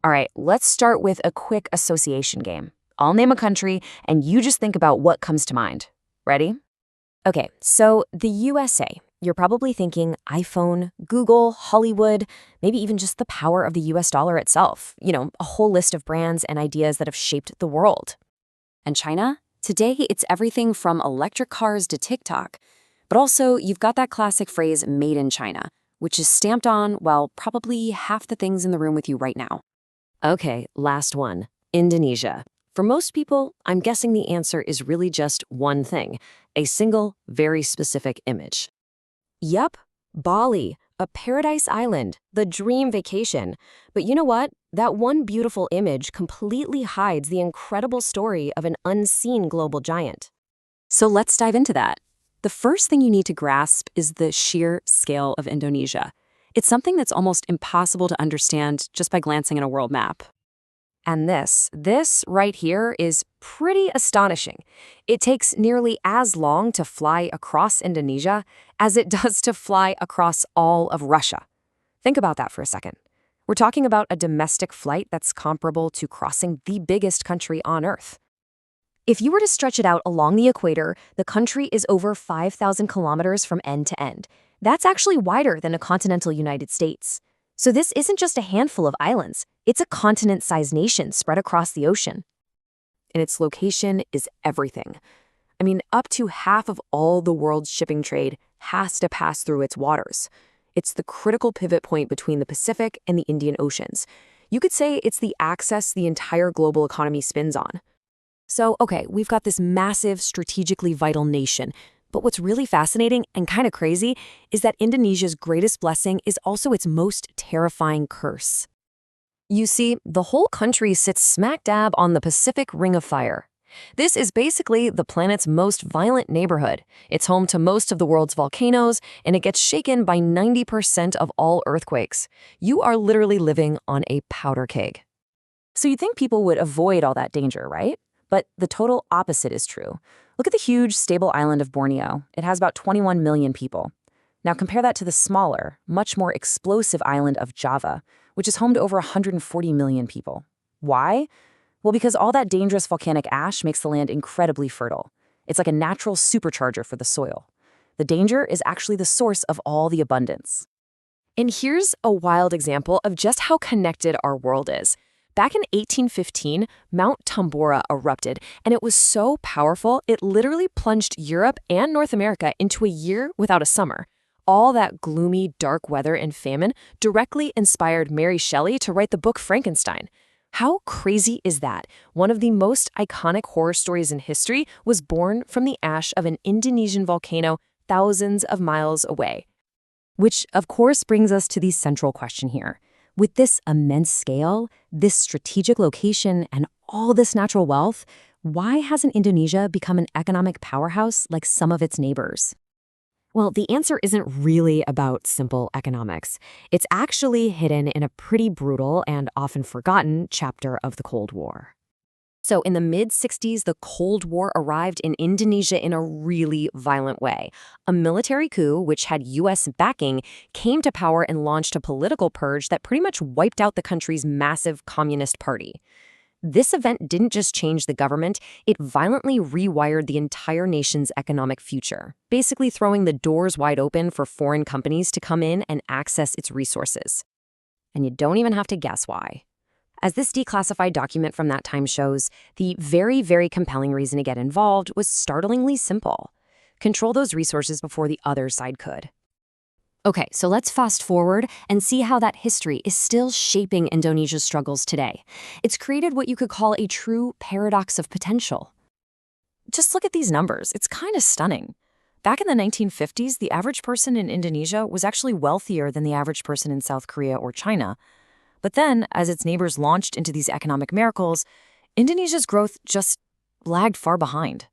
All right, let's start with a quick association game. I'll name a country, and you just think about what comes to mind. Ready? Okay, so the USA. You're probably thinking iPhone, Google, Hollywood, maybe even just the power of the US dollar itself. A whole list of brands and ideas that have shaped the world. And China? Today, it's everything from electric cars to TikTok. But also, you've got that classic phrase, made in China, which is stamped on, well, probably half the things in the room with you right now. Okay, last one. Indonesia. For most people, I'm guessing the answer is really just one thing, a single, very specific image. Yup, Bali, a paradise island, the dream vacation. But you know what? That one beautiful image completely hides the incredible story of an unseen global giant. So let's dive into that. The first thing you need to grasp is the sheer scale of Indonesia. It's something that's almost impossible to understand just by glancing at a world map. And this right here is pretty astonishing. It takes nearly as long to fly across Indonesia as it does to fly across all of Russia. Think about that for a second. We're talking about a domestic flight that's comparable to crossing the biggest country on Earth. If you were to stretch it out along the equator, the country is over 5,000 kilometers from end to end. That's actually wider than a continental United States. So this isn't just a handful of islands. It's a continent-sized nation spread across the ocean. And its location is everything. I mean, up to half of all the world's shipping trade has to pass through its waters. It's the critical pivot point between the Pacific and the Indian Oceans. You could say it's the axis the entire global economy spins on. So, okay, we've got this massive, strategically vital nation. But what's really fascinating and kind of crazy is that Indonesia's greatest blessing is also its most terrifying curse. You see, the whole country sits smack dab on the Pacific Ring of Fire. This is basically the planet's most violent neighborhood. It's home to most of the world's volcanoes, and it gets shaken by 90% of all earthquakes. You are literally living on a powder keg. So you'd think people would avoid all that danger, right? But the total opposite is true. Look at the huge, stable island of Borneo. It has about 21 million people. Now compare that to the smaller, much more explosive island of Java, which is home to over 140 million people. Why? Well, because all that dangerous volcanic ash makes the land incredibly fertile. It's like a natural supercharger for the soil. The danger is actually the source of all the abundance. And here's a wild example of just how connected our world is. Back in 1815, Mount Tambora erupted, and it was so powerful, it literally plunged Europe and North America into a year without a summer. All that gloomy, dark weather and famine directly inspired Mary Shelley to write the book Frankenstein. How crazy is that? One of the most iconic horror stories in history was born from the ash of an Indonesian volcano thousands of miles away. Which, of course, brings us to the central question here. With this immense scale, this strategic location, and all this natural wealth, why hasn't Indonesia become an economic powerhouse like some of its neighbors? Well, the answer isn't really about simple economics. It's actually hidden in a pretty brutal and often forgotten chapter of the Cold War. So in the mid-60s, the Cold War arrived in Indonesia in a really violent way. A military coup, which had U.S. backing, came to power and launched a political purge that pretty much wiped out the country's massive communist party. This event didn't just change the government, it violently rewired the entire nation's economic future, basically throwing the doors wide open for foreign companies to come in and access its resources. And you don't even have to guess why. As this declassified document from that time shows, the very, very compelling reason to get involved was startlingly simple. Control those resources before the other side could. Okay, so let's fast forward and see how that history is still shaping Indonesia's struggles today. It's created what you could call a true paradox of potential. Just look at these numbers. It's kind of stunning. Back in the 1950s, the average person in Indonesia was actually wealthier than the average person in South Korea or China. But then, as its neighbors launched into these economic miracles, Indonesia's growth just lagged far behind.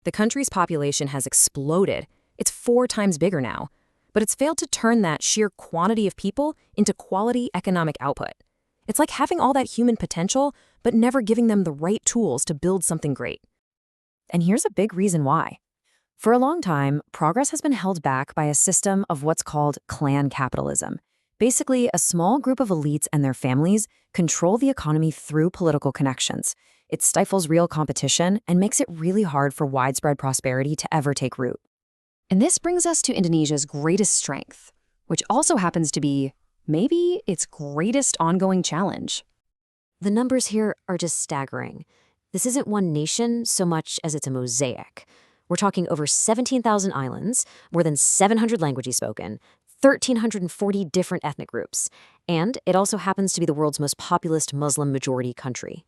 The country's population has exploded. It's 4 times bigger now. But it's failed to turn that sheer quantity of people into quality economic output. It's like having all that human potential, but never giving them the right tools to build something great. And here's a big reason why. For a long time, progress has been held back by a system of what's called clan capitalism. Basically, a small group of elites and their families control the economy through political connections. It stifles real competition and makes it really hard for widespread prosperity to ever take root. And this brings us to Indonesia's greatest strength, which also happens to be maybe its greatest ongoing challenge. The numbers here are just staggering. This isn't one nation so much as it's a mosaic. We're talking over 17,000 islands, more than 700 languages spoken, 1,340 different ethnic groups, and it also happens to be the world's most populous Muslim-majority country.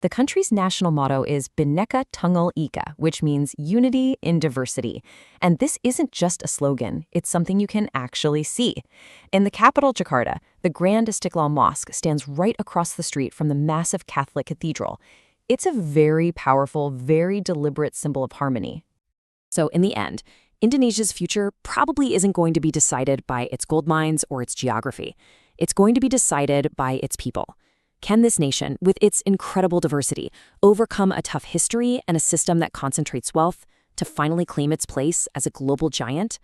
The country's national motto is Bhinneka Tunggal Ika, which means unity in diversity. And this isn't just a slogan, it's something you can actually see. In the capital, Jakarta, the Grand Istiqlal Mosque stands right across the street from the massive Catholic cathedral. It's a very powerful, very deliberate symbol of harmony. So in the end, Indonesia's future probably isn't going to be decided by its gold mines or its geography. It's going to be decided by its people. Can this nation, with its incredible diversity, overcome a tough history and a system that concentrates wealth to finally claim its place as a global giant?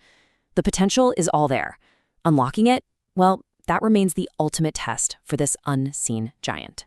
The potential is all there. Unlocking it, well, that remains the ultimate test for this unseen giant.